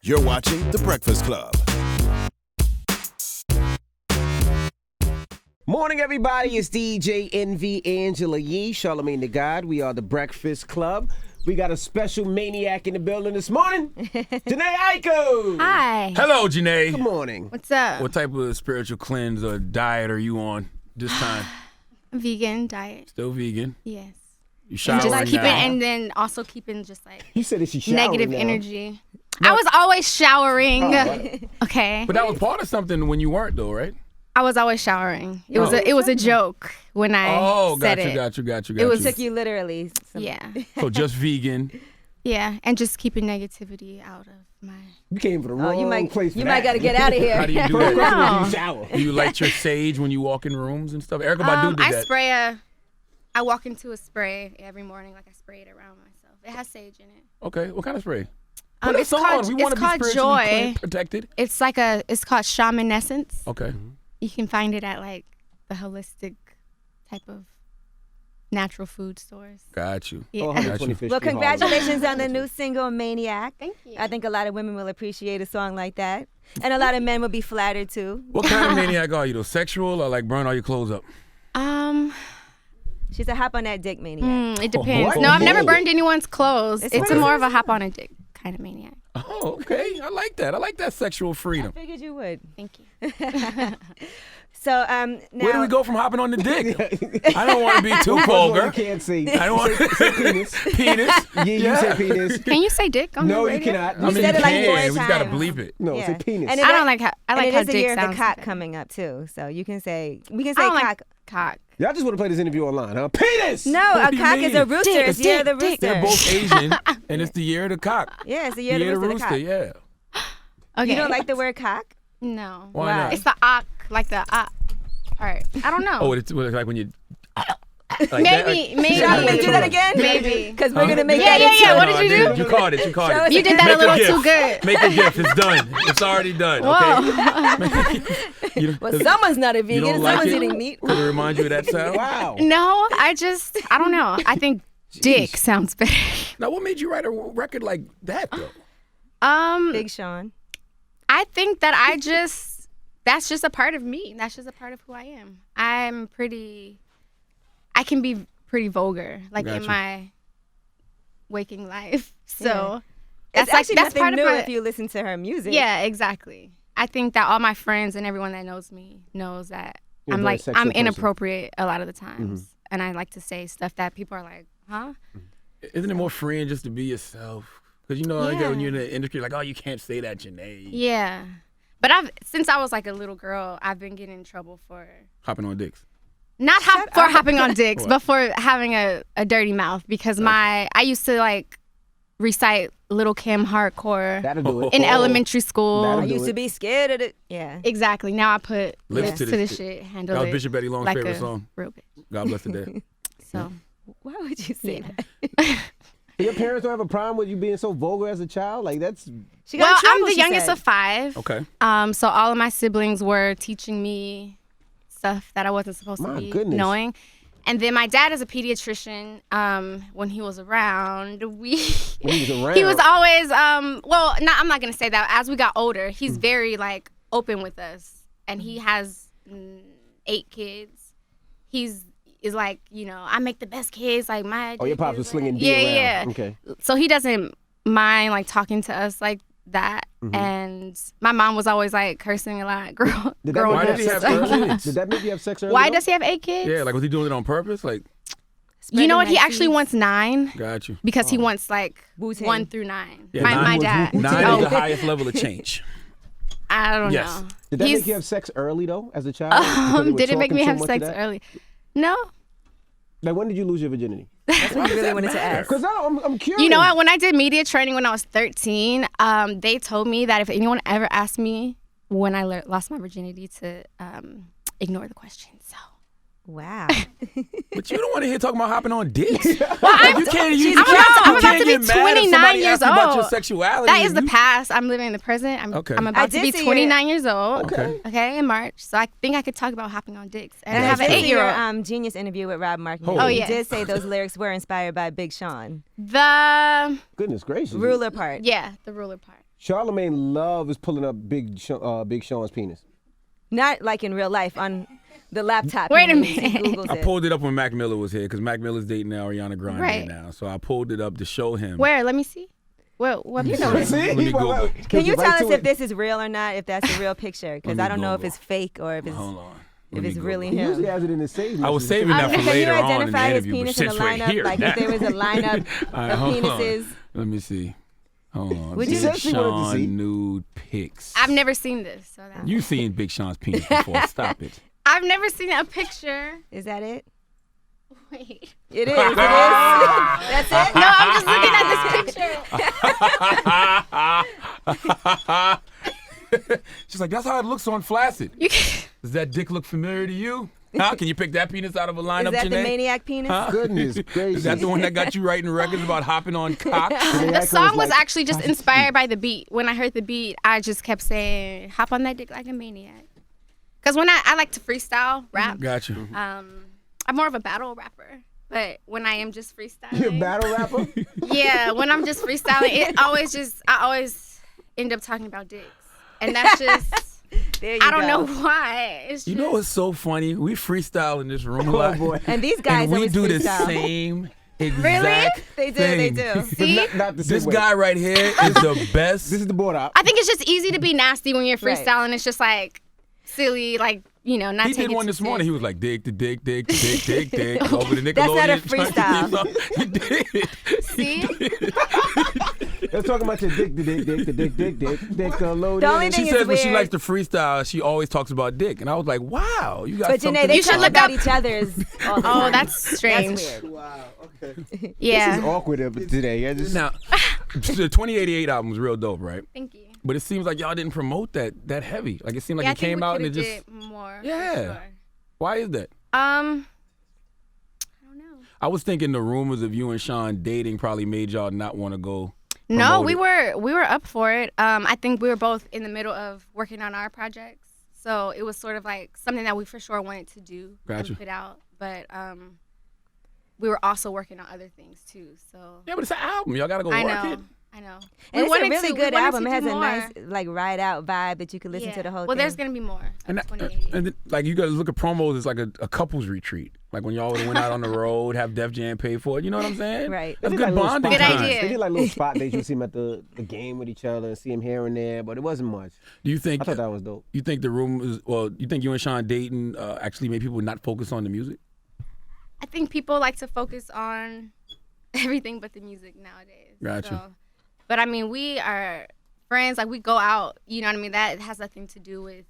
You're watching The Breakfast Club. Morning, everybody. It's DJ NV Angela Yee, Charlamagne the God. We are The Breakfast Club. We got a special maniac in the building this morning. Jhené Aiko. Hi. Hello, Jhené. Good morning. What's up? What type of spiritual cleanse or diet are you on this time? Vegan diet. Still vegan? Yes. You showering Just keeping, now? and then also keeping just like You said that she showering negative now. energy. I was always showering. Okay. But that was part of something when you weren't, though, right? I was always showering. It was a joke when I said it. Got you. It was took you literally. Yeah. So just vegan. Yeah, and just keeping negativity out of my. You came for the wrong place for You that. might got to get out of here. How do you do that? No. You shower. Do you light your sage when you walk in rooms and stuff? Erykah Badu did that. I walk into a spray every morning, like I spray it around myself. It has sage in it. Okay, what kind of spray? Put us It's on. called, We it's want to be called spiritually Joy. clean, protected. It's called Shamanescence. Okay. You can find it at like the holistic type of natural food stores. Got you. Yeah. Oh, 125th Well, Street, congratulations on the new single, Maniac. Thank you. I think a lot of women will appreciate a song like that. And a lot of men will be flattered, too. What kind of maniac are you, though? Sexual or like burn all your clothes up? She's a hop on that dick maniac. It depends. what? No, I've never Oh. burned anyone's clothes. It's crazy. more of a hop on a dick kind of maniac. Oh, okay. I like that. I like that sexual freedom. I figured you would. Thank you. So, now. Where do we go from hopping on the dick? I don't want to be too You vulgar. can't see. I don't want Say penis. penis. Yeah, you said penis. Can you say dick on No, the you radio? cannot. I mean, said you it like can. 4 We just gotta times. bleep it. No, Yeah. say penis. And I don't like how it how is the dick year of sounds. the cock coming up, too. So we can say I don't cock. like cock. Y'all just want to play this interview online, huh? Penis! No, What a do you cock is a mean? rooster. Dick, It's the year of the dick, rooster. They're both Asian, and it's the year of the cock. Yeah, it's the year of the rooster. yeah. Okay. You don't like the word cock? No. Why Wow. not? It's the ak, like the ak part. I don't know. Oh, it's like when you. Like maybe. Shall we do that again? Maybe. Because we're going to make Yeah, that yeah, into yeah. a- What did you do? You caught it. Show us You did that Make a little gift. too good. Make a gift. It's done. It's already done. Okay. Well, someone's not a You vegan. don't like Someone's it? eating meat. Could it remind you of that sound? Wow. No, I don't know. I think dick sounds better. Now, what made you write a record like that, though? Big Sean. I think that that's just a part of me. That's just a part of who I am. I can be pretty vulgar, like in Gotcha. my waking life. So Yeah. that's It's actually that's nothing part new of my, if you listen to her music. yeah, exactly. I think that all my friends and everyone that knows me knows that You're a I'm very like sexual I'm person. inappropriate a lot of the times, and I like to say stuff that people are like, huh? Isn't it more freeing just to be yourself? Because, you know, like Yeah. when you're in the industry, like, oh, you can't say that, Jhené. Yeah, but since I was like a little girl, I've been getting in trouble for Hopping on dicks. not hopping on dicks, but for having a dirty mouth because I used to like recite Little Kim hardcore That'll do it. in elementary school. That'll I do used it. to be scared of it. Yeah. Exactly. Now I put Lips lips to to this this shit. shit, handle That was it Bishop Betty Long's like favorite a song. real bitch. God bless the dead. So Why would you say yeah. that? Your parents don't have a problem with you being so vulgar as a child? Like, that's... She got in Well, trouble, I'm the she youngest said. of 5. Okay. So all of my siblings were teaching me stuff that I wasn't supposed to My be goodness. knowing. And then my dad is a pediatrician. When he was around, When he was around. he was always I'm not gonna say that. As we got older, he's very like open with us, and he has 8 kids. Is like, you know, I make the best kids. Like my Oh, your dick pops is was slinging like- D yeah, around. yeah. Okay. So he doesn't mind like talking to us like that. And my mom was always like cursing a lot. Did that growing Why make up. did you he have have sex 8 early? kids? Did that make you have sex early? Why though? does he have 8 kids? Yeah, like, was he doing it on purpose? Like, You know what? He Spreading actually that wants 9 got you. because he wants like Wu-Tang. 1 through 9. Yeah, my nine- dad. 9 Oh, is the highest level of change. I don't Yes. know. Did that He's- make you have sex early, though, as a child? Because they were did it make talking me so have much sex of that? early? No. Like, when did you lose your virginity? That's what Why I does really that wanted to matter? ask. Because I'm curious. You know what? When I did media training when I was 13, they told me that if anyone ever asked me when I lost my virginity to ignore the question. So. Wow. But you don't want to hear talking about hopping on dicks. I'm I'm about to be 29 years about your old. sexuality. That is the You- past. I'm living in the present. Okay. I'm I about to did be see 29 years old. Okay. Okay, in March. So I think I could talk about hopping on dicks. And I Yeah, have an sure. 8-year-old. Your Genius interview with Rob Mark. Oh, He yes. did say those lyrics were inspired by Big Sean. The Goodness gracious. Ruler part. yeah, the ruler part. Charlamagne loves pulling up Big Sean's penis. Not like in real life on the laptop. Wait a He minute. Googles I it. pulled it up when Mac Miller was here because Mac Miller's dating Ariana Grande Right. now. So I pulled it up to show him. Where? Let me see. Well, what? See? Let me Google. Can you Right tell us to if it. this is real or not? If that's a real picture? Because me I don't know if Google. it's fake or if it's Hold on. if it's really He usually him. has it in his save. I was saving that for Can later you on in the identify his interview, but penis in a since we're lineup? here Like now. if there was a lineup All right, of hold on. penises. Let me see. Hold on. Would Big you- She said she wanted to see. Sean nude pics. I've never seen this. So that. You seen Big Sean's penis before? Stop it. I've never seen a picture. Is that it? Wait. It is. It is. That's it. No, I'm just looking at this picture. She's like, that's how it looks on Flaccid. You can, Does that dick look familiar to you? Huh? Can you pick that penis out of a lineup, Is that the Jhené? Maniac penis? Huh? Goodness gracious. Is that the one that got you writing records about hopping on cock? the song was actually just inspired by the beat. When I heard the beat, I just kept saying, "Hop on that dick like a maniac." Because when I like to freestyle rap, Got you. I'm more of a battle rapper. But when I am just freestyling, You a battle rapper? yeah, when I'm just freestyling, I always end up talking about dicks, and that's just There you I don't go. know why. It's You just, know what's so funny? We freestyle in this room a Oh lot. boy. And these guys and we always do the freestyle. same exact They do. thing. They do. See? Not the same This way. guy right here is the best. This is the board op. I think it's just easy to be nasty when you're Right. freestyling. It's just like silly, like not He take did it one too this morning. He serious. was like, dick, the dick, dick, the dick, dick, dick, over the Nickelodeon. That's not a freestyle. He did. See? Let's talk about your dick, dick, load. The only She thing is says when she weird. likes to freestyle, she always talks about dick. And I was like, wow, you got But something. Jhené, they You should talk look about up- each other's. All the Oh, time. that's strange. That's weird. Wow. Okay. Yeah. This is awkward today. I just Now, the 2088 album was real dope, right? Thank you. But it seems like y'all didn't promote that heavy. Like it seemed like Yeah, I it think came we out and it coulda just. did more. Yeah. For sure. Why is that? I don't know. I was thinking the rumors of you and Sean dating probably made y'all not want to go. No, promote we were up for it. I think we were both in the middle of working on our projects, so it was sort of like something that we for sure wanted to do Gotcha. and put out. But we were also working on other things too. So Yeah, but it's an album. Y'all gotta go I work know, it. I know. And it's a wanted really to- we good wanted album. to It has do a more. nice like ride out vibe that you can listen Yeah. to the whole Well, thing. there's gonna be more. And, of 2080. and like you guys look at promos, it's like a couples retreat. Like when y'all went out on the road, have Def Jam pay for it. You know what I'm saying? Right. That's They did good like little bonding Good spot time. idea. They did like little spot dates. You see them at the game with each other and see them here and there, but it wasn't much. Do you I think? thought that was dope. You think the rumors? Well, you think you and Sean dating actually made people not focus on the music? I think people like to focus on everything but the music nowadays. Gotcha. So, but I mean, we are friends. Like we go out. You know what I mean? That has nothing to do with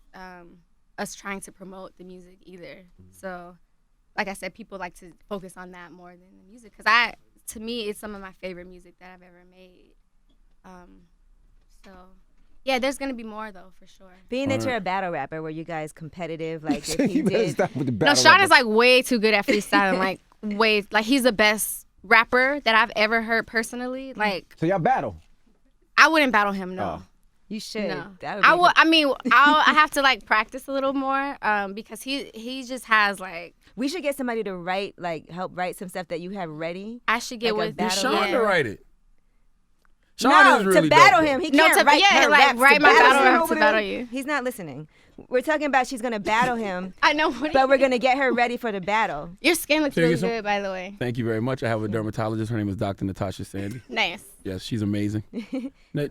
us trying to promote the music either. So, like I said, people like to focus on that more than the music because to me, it's some of my favorite music that I've ever made. So, yeah, there's gonna be more though for sure. Being that you're a battle rapper, were you guys competitive? Like if you he better did, stop with the No, battle. Sean rapper. is like way too good at freestyling. Like he's the best rapper that I've ever heard personally. Like So y'all battle. I wouldn't battle him, no. Oh. you should. No, That would be I would. I mean, I have to like practice a little more because he just has like We should get somebody to help write some stuff that you have ready. I should get Like a with battle Sean Yeah. to write it. Sean no, is really to battle dope, him, though. he No, can't to- write yeah, her like, raps write to my battle battle him rap over to there. battle you. He's not listening. We're talking about she's gonna battle him, I know what but we're gonna get her ready for the battle. your skin looks Can you really get some- good, by the way. Thank you very much. I have a dermatologist. Her name is Dr. Natasha Sandy. Nice. Yes, she's amazing. Now,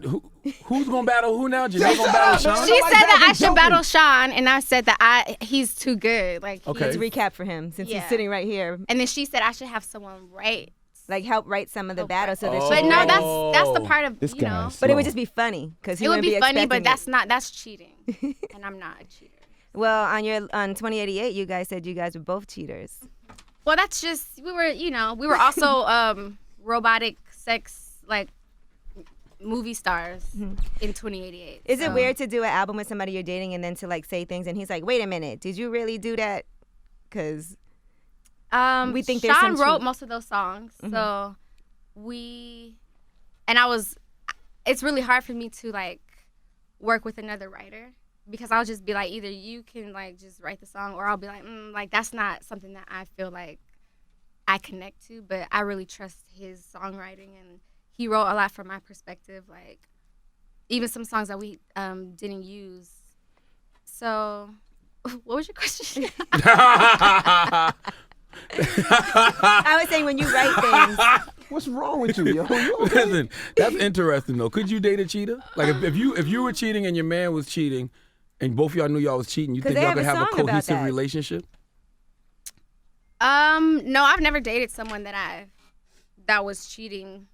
who's gonna battle who now? Jhené gonna battle Sean? She said that I should joking. battle Sean, and I said that he's too good. Like Okay. Let's recap for him since Yeah. he's sitting right here. And then she said I should have someone write. Like help write some of the Oh, battles so that Oh. she But can no, write. that's the part of This you guy know. is But it would slow. just be funny because It would be funny, but that's cheating, and I'm not a cheater. Well, on 2088, you guys said you guys were both cheaters. Well, that's just we were also robotic sex like movie stars in 2088. Is it so. weird to do an album with somebody you're dating and then to like say things and he's like, "Wait a minute, did you really do that?" Because we think there's Sean some wrote truth. most of those songs, so it's really hard for me to like work with another writer because I'll just be like, either you can like just write the song, or I'll be like, like that's not something that I feel like I connect to, but I really trust his songwriting, and he wrote a lot from my perspective, like even some songs that we didn't use. So, what was your question? I was saying when you write things. What's wrong with you, yo? Listen, that's interesting though. Could you date a cheater? Like if you were cheating and your man was cheating, and both of y'all knew y'all was cheating, you think they y'all have could a have a song about cohesive that. relationship? No, I've never dated someone that was cheating,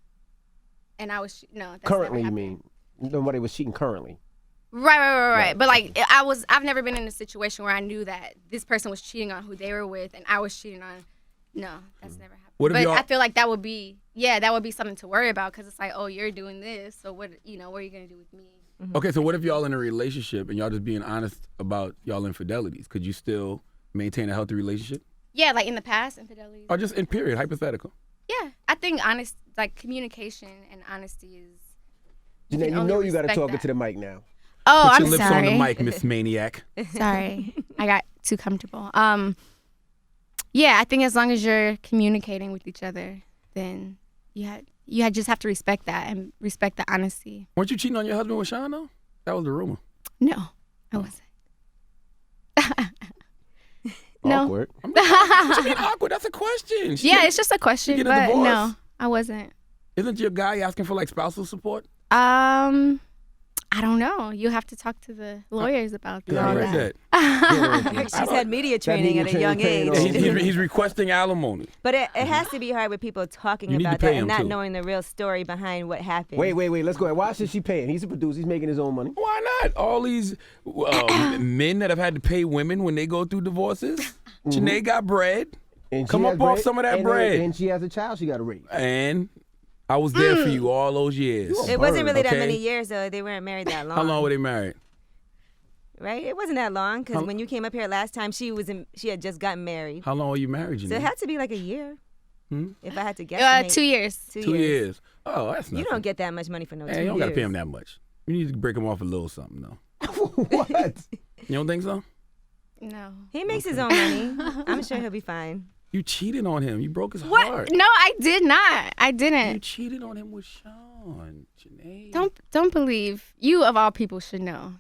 and I was no. That's Currently, never you happened. mean? Nobody was cheating currently. Right. But like, I've never been in a situation where I knew that this person was cheating on who they were with, and I was cheating on. No, that's never happened. What if But y'all- I feel like that would be something to worry about, because it's like, oh, you're doing this, so what are you gonna do with me? Okay, so what if y'all in a relationship and y'all just being honest about y'all infidelities? Could you still maintain a healthy relationship? Yeah, like in the past, infidelity. Or just in period, hypothetical? Yeah, I think communication and honesty is. Jhené, you only know you got to respect talk that. into the mic now. Oh, Put I'm your lips sorry. on the mic, Miss Maniac. Sorry, I got too comfortable. Yeah, I think as long as you're communicating with each other, then you just have to respect that and respect the honesty. Weren't you cheating on your husband with Sean though? That was the rumor. No, I wasn't. No. Awkward. What you mean awkward? That's a question. Yeah, it's just a question, get a but divorce? no, I wasn't. Isn't your guy asking for like spousal support? I don't know. You have to talk to the lawyers about Yeah, I all read that. that. She's had media training media at a young training age. training He's requesting alimony. But it has to be hard with people talking You need to about pay that him, and not too. knowing the real story behind what happened. Wait. Let's go ahead. Why should she pay him? He's a producer. He's making his own money. Why not? All these men that have had to pay women when they go through divorces. Jhené got bread. And she Come has up off bread, some of that and bread. And she has a child she got to raise. And I was there for you all those years. It wasn't really that Okay. many years, though. They weren't married that long. How long were they married? Right? It wasn't that long, because when you came up here last time, she had just gotten married. How long were you married, Jhené? So it had to be like a year. If I had to guess. 2 years. 2 years. Oh, that's nothing. You don't get that much money for no 2 Hey, years. you don't got to pay him that much. You need to break him off a little something, though. What? You don't think so? No. He makes his own money. I'm sure he'll be fine. You cheated on him. You broke his What? heart. No, I did not. I You didn't. cheated on him with Sean, Jhené. Don't believe. You of all people should know.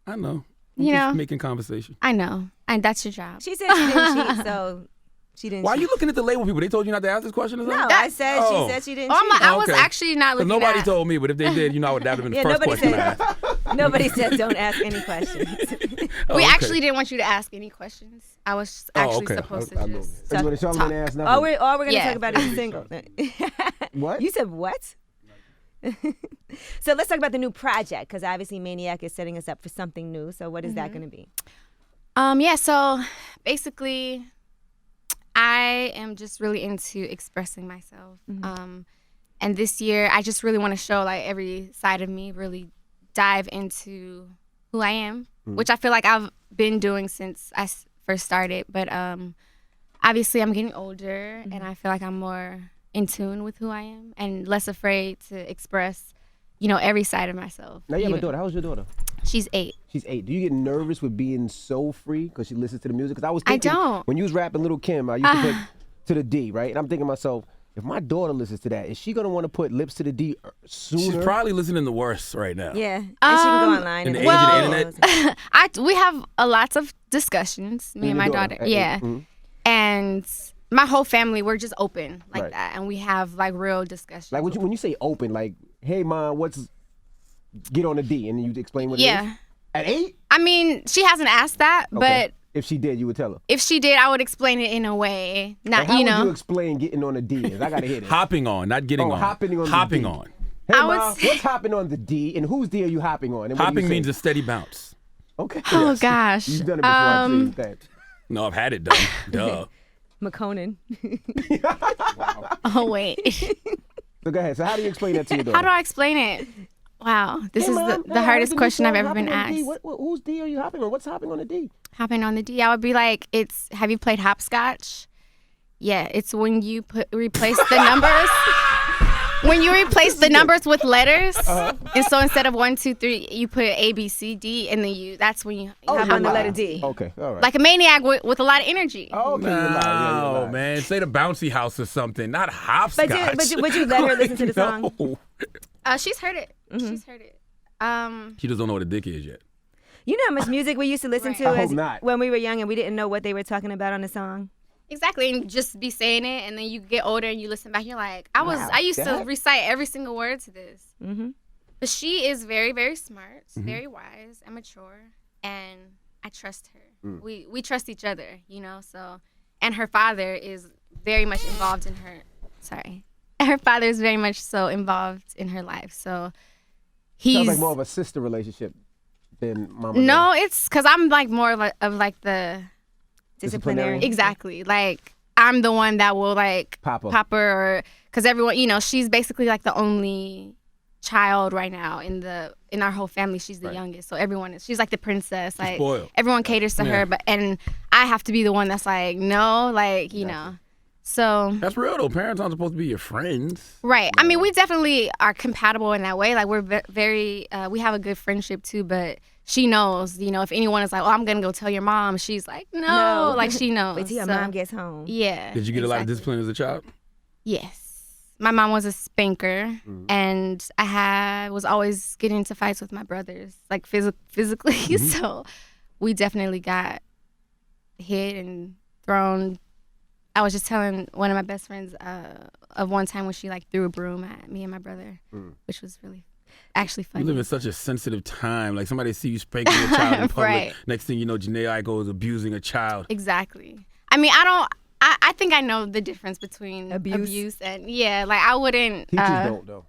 I know. I'm You just know. making conversation. I know. And that's your job. She said she didn't cheat, so she didn't Why are cheat. you looking at the label people? They told you not to ask this question or No, something? I said Oh. she said she didn't Oh, cheat. I was Okay. actually not 'Cause looking nobody at. told me, but if they did, that would have been the Yeah, first nobody question I said- asked. Nobody said don't ask any questions. Oh, We okay. actually didn't want you to ask any questions. I was actually okay. supposed to just. You want to show him and ask nothing? all we're gonna Yeah. talk about is single. What? You said what? So let's talk about the new project, because obviously Maniac is setting us up for something new. So what is that going to be? Yeah. So basically, I am just really into expressing myself. And this year, I just really want to show like every side of me. Really dive into who I am, which I feel like I've been doing since I first started. But obviously, I'm getting older, and I feel like I'm more in tune with who I am and less afraid to express, every side of myself. Now you have a Even- daughter. How old's your daughter? She's 8. She's 8. Do you get nervous with being so free because she listens to the music? Because I was I thinking don't. when you was rapping Little Kim, I used to put to the D, right? And I'm thinking to myself, if my daughter listens to that, is she gonna want to put lips to the D sooner? She's probably listening to worse right now. Yeah, and she can go online. In the and age of the well, internet? We have lots of discussions, me and my your daughter. daughter? Yeah. And my whole family, we're just open like Right. that. And we have like real discussions. Like when you say open, like, hey mom, what's get on the D, and then you explain what it Yeah. is? At 8? I mean, she hasn't asked that, Okay. but If she did, you would tell her. if she did, I would explain it in a way. Not, Like, how would you know. explain getting on the D is? I gotta hear this. Hopping on, not getting Oh, on. hopping on the Hopping D. on. Hey I would mom, say- what's hopping on the D, and whose D are you hopping on? And what do you Hopping say? means a steady bounce. Okay. Oh, gosh. You've done it before. I see that. No, I've had it done. Duh. McConan. Oh, wait. So go ahead. So how do you explain that to your daughter? How do I explain it? Wow. This Hey, is Mom, the hardest hey, question I've ever hopping been on the D. asked. Whose D are you hopping on? What's hopping on the D? Hopping on the D, I would be like, have you played hopscotch? Yeah, it's when you replace the numbers. When you replace the numbers with letters, and so instead of 1, 2, 3, you put A, B, C, D, and then that's when you hop on on the the letter D. Okay, all right. like a maniac with a lot of energy. Okay, you're lying. Yeah, you're No, lying. man. Say the bouncy house or something, not hopscotch. But would you let her listen to the song? No. She's heard it. She's heard it. She just don't know what a dick is yet. You know how much music we used to listen Right. to I hope not. when we were young and we didn't know what they were talking about on the song? Exactly, and just be saying it, and then you get older and you listen back, you're like, Wow, I used to that- recite every single word to this. Mm-hmm. But she is very, very smart, very wise and mature, and I trust her. We trust each other, you know. So, and her father is very much involved in her. Sorry, her father is very much so involved in her life. So, he's Sounds like more of a sister relationship than mama. no, it's because I'm like more of like the Disciplinary. exactly like I'm the one that will like Pop her. or because everyone, you know, she's basically like the only child right now in our whole family. She's the youngest, so she's like the princess. Like spoiled. everyone caters to her, and I have to be the one that's like no, like you know. So That's real though. Parents aren't supposed to be your friends. right. I mean, we definitely are compatible in that way. Like we're very we have a good friendship too, but. She knows, you know, if anyone is like, oh, I'm going to go tell your mom, she's like, no. Like, she knows. Wait till your So, mom gets home. Yeah. Did you get a lot of exactly. discipline as a child? Yes. My mom was a spanker, and I was always getting into fights with my brothers, like physically. So we definitely got hit and thrown. I was just telling one of my best friends of one time when she like threw a broom at me and my brother, which was really actually funny. You live in such a sensitive time. Like somebody see you spanking a child in public. Right. Next thing you know, Jhené Aiko is abusing a child. Exactly. I mean, I think I know the difference between abuse and like I wouldn't. Teachers don't though.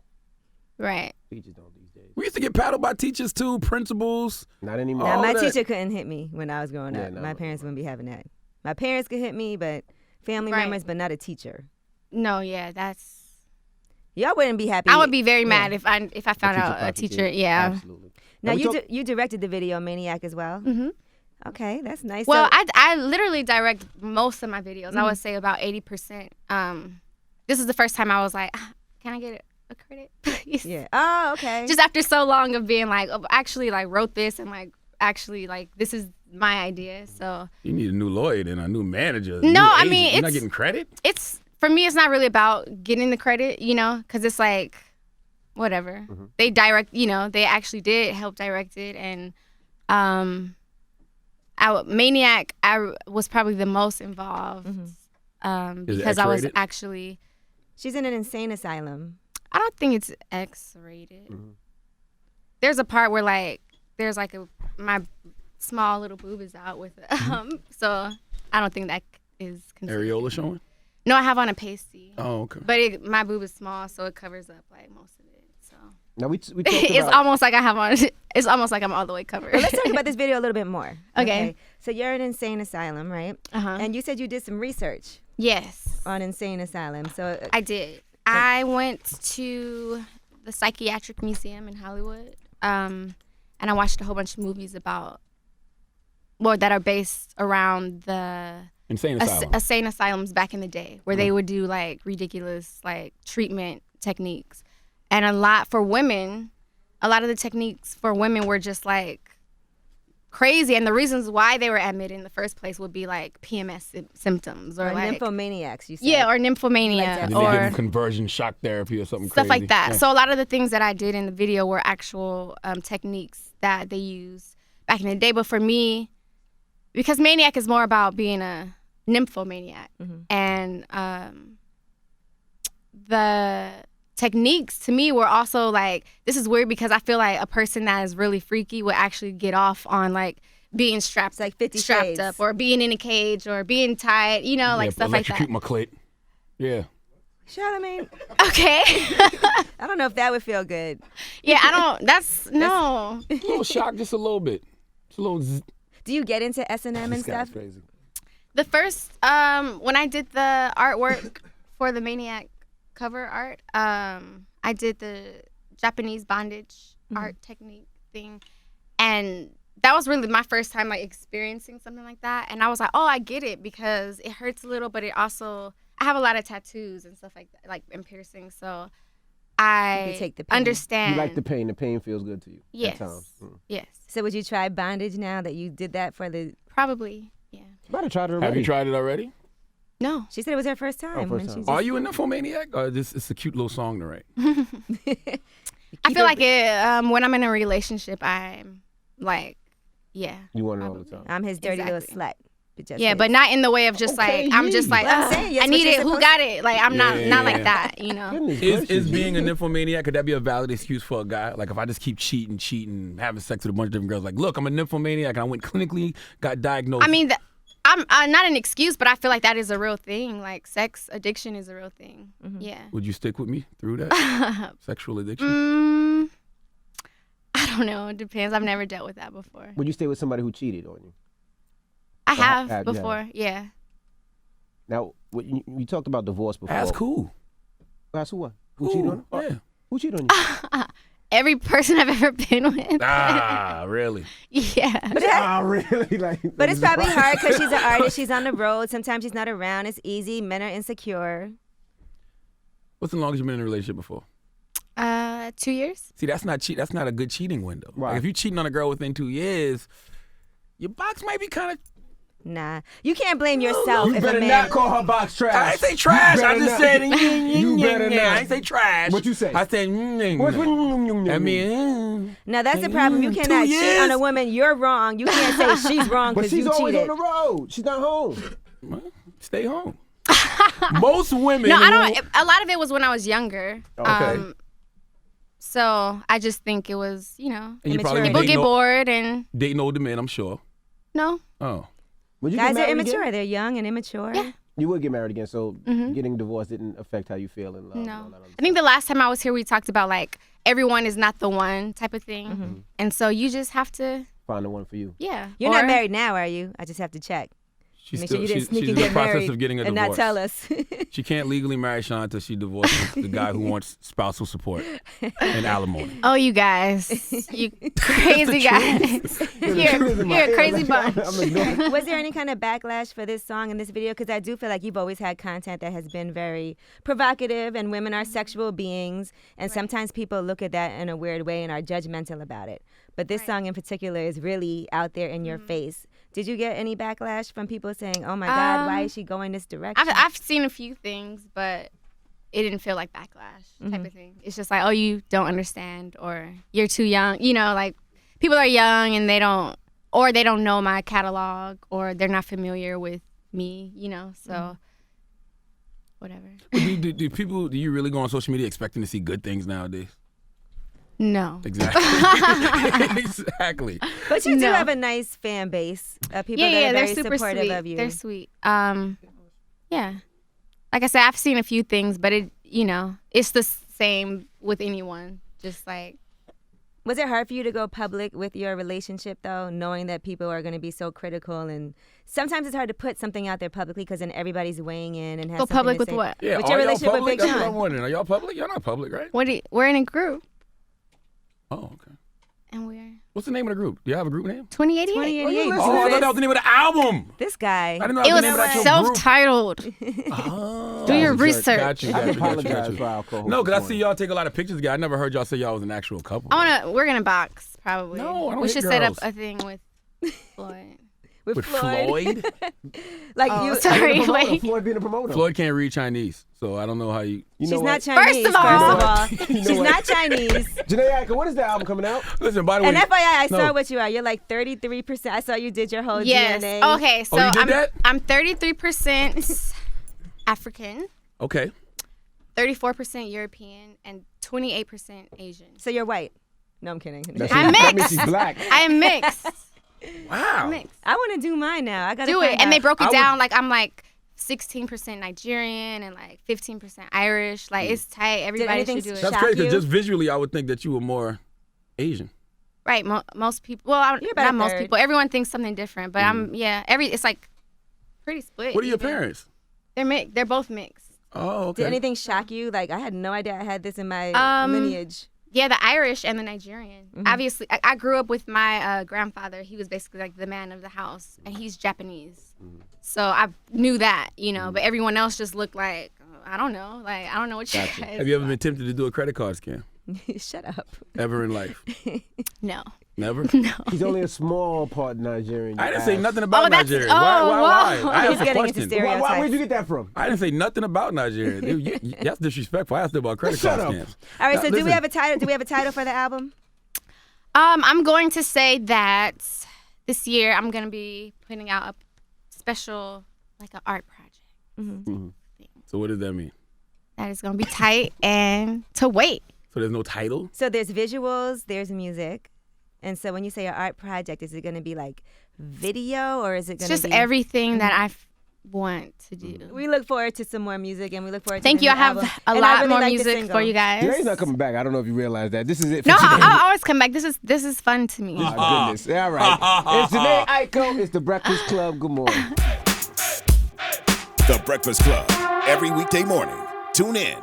Right. Teachers don't these days. We used to get paddled by teachers too, principals. Not anymore. Now, All my that. teacher couldn't hit me when I was growing Yeah, up. no, My no, parents wouldn't be having that. My parents could hit me, but family Right. members, but not a teacher. No, yeah, that's. Y'all wouldn't be happy. I would be very mad if I found out a prosecuted. teacher. Yeah. Absolutely. Now, we you directed the video Maniac as well? Mhm. Okay, that's nice. Well, So- I literally direct most of my videos. I would say about 80%. This is the first time I was like, can I get a credit, please? yeah. Oh, okay. Just after so long of being like, oh, actually like wrote this and like actually like this is my idea. So You need a new lawyer and a new manager. No, new I agent. mean, You're not it's- getting credit. it's for me. It's not really about getting the credit, you know, because it's like whatever they direct. You know, they actually did help direct it, and Maniac, I was probably the most involved Is it because I was X-rated? actually. She's in an insane asylum. I don't think it's X-rated. There's a part where like there's like my small little boob is out with it. So I don't think that is considered. Areola showing? No, I have on a pasty. Oh, okay. But my boob is small, so it covers up like most of it. So Now we talked it's about almost like I have on. It's almost like I'm all the way covered. Well, let's talk about this video a little bit more. Okay. So you're in an insane asylum, right? Uh-huh. And you said you did some research Yes, on insane asylum. So I did. I went to the Psychiatric Museum in Hollywood, and I watched a whole bunch of movies that are based around the Insane asylum. insane asylums back in the day, where they would do like ridiculous like treatment techniques, and a lot of the techniques for women were just like crazy, and the reasons why they were admitted in the first place would be like PMS symptoms or like nymphomaniacs, you said. yeah, or nymphomania Like that. Then they give or them conversion shock therapy or something stuff crazy. like that. Yeah. So a lot of the things that I did in the video were actual techniques that they used back in the day. But for me, because Maniac is more about being a nymphomaniac, and the techniques to me were also like, this is weird because I feel like a person that is really freaky would actually get off on like being strapped, like 50 strapped Shades. up, or being in a cage, or being tied, you know, like Yeah, stuff like that. electrocute my clit. Yeah. Charlamagne, Okay. I don't know if that would feel good. Yeah, I don't. That's no. A little shock, just a little bit. Just a little Do you get into S&M and this guy's stuff? crazy. The first when I did the artwork for the Maniac cover art, I did the Japanese bondage art technique thing, and that was really my first time like experiencing something like that. And I was like, oh, I get it, because it hurts a little, but it also, I have a lot of tattoos and stuff like that, like and piercings, so I You take the pain. understand. You like the pain. The pain feels good to you. Yes. At times. Yes, So would you try bondage now that you did that for the... probably. Yeah. You might have tried it already. Have you tried it already? No. She said it was her first time. first when time. she just- Are you a nymphomaniac? Or it's a cute little song to write? I feel like when I'm in a relationship, I'm like, yeah. You want it all the time. I'm his dirty little slut. Yeah, but not in the way of just like I'm just like I'm saying, yes, I need what it. you're Who got it? Like I'm not like that. You know. Is being a nymphomaniac, could that be a valid excuse for a guy? Like if I just keep cheating, having sex with a bunch of different girls, like look, I'm a nymphomaniac, and I went clinically, got diagnosed. I mean, I'm not an excuse, but I feel like that is a real thing. Like sex addiction is a real thing. Mm-hmm. Yeah. Would you stick with me through that? Sexual addiction? I don't know. It depends. I've never dealt with that before. Would you stay with somebody who cheated on you? I have before, yeah. Now, you talked about divorce before. That's cool. That's what? Who cheated on you? Yeah. Who cheated on you? Every person I've ever been with. Really? Yeah. Really? But it's probably hard because she's an artist. She's on the road. Sometimes she's not around. It's easy. Men are insecure. What's the longest you've been in a relationship before? 2 years. See, that's not a good cheating window. Right. Like if you're cheating on a girl within 2 years, your box might be kind of. Nah, you can't blame yourself. You if better a man... not call her box trash. I ain't say trash. I just said You better not. I ain't say trash. What you say? I said I mean. Now that's the problem. You cannot cheat on a woman. You're wrong. You can't say she's wrong But because she's you always cheated. on the road. She's not home. Well, stay home. Most women. No, I don't. A lot of it was when I was younger. Okay. So I just think it was, And you probably people get bored and dating older men, I'm sure. no. Oh. Would you Guys get are married immature. again? They're young and immature. Yeah. You would get married again, so getting divorced didn't affect how you feel in love. and all No. that other I think the last time I was here, we talked about like everyone is not the one type of thing, and so you just have to, stuff. Find the one for you. yeah. You're not married now, are you? I just have to check. She's Make still, sure you didn't she's sneak in and the get process married of getting a and divorce. not tell us. She can't legally marry Sean until she divorces the guy who wants spousal support and alimony. Oh, you guys, you crazy guys. You're a crazy bunch. Was there any kind of backlash for this song and this video? Because I do feel like you've always had content that has been very provocative, and women are sexual beings, and sometimes people look at that in a weird way and are judgmental about it. But this song in particular is really out there in your face. Did you get any backlash from people saying, "Oh my God, why is she going this direction?" I've seen a few things, but it didn't feel like backlash type of thing. It's just like, oh, you don't understand, or you're too young. Like people are young and they don't know my catalog, or they're not familiar with me. So whatever. Do you really go on social media expecting to see good things nowadays? No. Exactly. Exactly. But you do have a nice fan base of people that are they're very super supportive sweet. of you. They're sweet. Yeah. Like I said, I've seen a few things, but it's the same with anyone. Just like. Was it hard for you to go public with your relationship, though, knowing that people are going to be so critical? And sometimes it's hard to put something out there publicly because then everybody's weighing in and has Go something public to with say. what? Yeah, With your are y'all relationship with public? Big That's what Sean. I'm wondering. Are y'all public? Y'all not public, right? We're in a group, Oh, okay. and we're What's the name of the group? Do y'all have a group name? 2088. 2088. Oh, I thought that was the name of the album. This guy. I didn't know It that was the name of the actual group. self-titled. Oh. Do your research. Got you. I apologize for our co-host. No, because I see y'all take a lot of pictures together. I never heard y'all say y'all was an actual couple. We're gonna box probably. No, I don't We hate should set up girls. a thing with Floyd. with Floyd? Like Oh, you. sorry. Wait. Floyd being a promoter. Floyd can't read Chinese, so I don't know how you. You know She's what? not Chinese. First of all. She's not Chinese. Jhené Aiko, when is the album coming out? Listen, by the way. And FYI, I No. saw what you are. You're like 33%. I saw you did your whole Yes. DNA. Okay. So you did that? I'm 33% African, Okay. 34% European, and 28% Asian. So you're white. No, I'm kidding. I'm That means mixed. she's black. I am mixed. Wow. Mixed. I want to do mine now. I got to Do it. And they broke it I would- down like I'm like 16% Nigerian and like 15% Irish. Like it's tight. Everybody anything should do it. That's shock crazy, you? because just visually, I would think that you were more Asian. Right. Most people. Well, You're about not a most third. people. Everyone thinks something different. But it's like pretty split. What are your even. parents? They're mixed. They're both mixed. Oh, okay. Did anything shock you? Like, I had no idea I had this in my lineage. Yeah, the Irish and the Nigerian. Obviously, I grew up with my grandfather. He was basically like the man of the house, and he's Japanese. So I knew that, but everyone else just looked like, I don't know. Like, I don't know what you guys. Have you ever been tempted to do a credit card scam? Shut up. Ever in life? No. Never? No. He's only a small part Nigerian. I didn't say nothing about Oh, that's- Nigeria. oh, Why? whoa. I He's asked a getting into question. stereotypes. Where'd you get that from? I didn't say nothing about Nigeria. Dude, that's disrespectful. I asked about credit Shut card up. scams. All right, Now, so do listen. we have a title? Do we have a title for the album? I'm going to say that this year I'm going to be putting out a special, like an art project. So what does that mean? That is going to be tight and to wait. So there's no title? So there's visuals, there's music. And so when you say an art project, is it going to be like video or is it It's going to just be... everything that I want to do. We look forward to some more music and we look forward to Thank the you. I new have album. a And I lot really more like the music single. for you guys. Jhené's not coming back. I don't know if you realize that. This is it for No, today. I'll always come back. This is fun to me. Oh, goodness. All right. It's Jhené Aiko. It's The Breakfast Club. Good morning. The Breakfast Club. Every weekday morning. Tune in